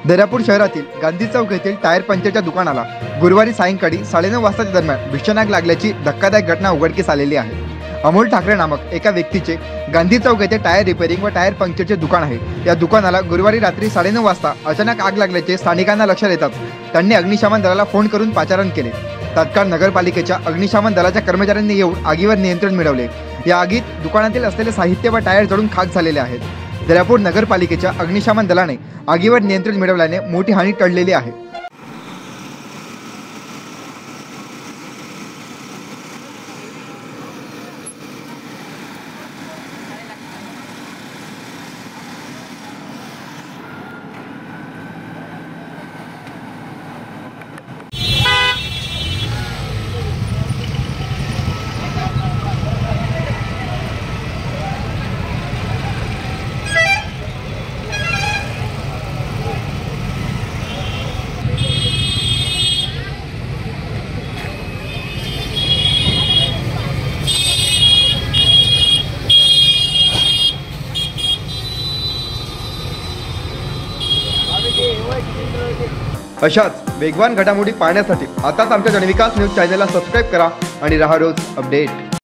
दर्यापूर शहरातील गांधी चौक येथील टायर पंक्चरच्या दुकानाला गुरुवारी सायंकाळी 9:30 वाजताच्या दरम्यान भीषण आग लागल्याची धक्कादायक घटना उघडकीस आलेली आहे। अमोल ठाकरे नामक एका व्यक्तीचे गांधी चौक येथे टायर रिपेअरिंग व टायर पंक्चरचे दुकान आहे। या दुकानाला गुरुवारी रात्री 9:30 वाजता अचानक आग लागल्याचे स्थानिकांना लक्षात येताच त्यांनी अग्निशमन दलाला फोन करून पाचारण केले। तात्काळ नगरपालिकेच्या अग्निशमन दलाच्या कर्मचाऱ्यांनी येऊन आगीवर नियंत्रण मिळवले। या आगीत दुकानातील असलेले साहित्य व टायर जळून खाक झालेले आहेत। दर्यापूर नगरपालिकेच्या अग्निशमन दलाने आगीवर नियंत्रण मिळवल्याने मोठी हानी टळलेली आहे। अशाच वेगवान घडामोडी पाहण्यासाठी आताच आमच्या जनविकास न्यूज चॅनलला सबस्क्राइब करा आणि रहा रोज अपडेट।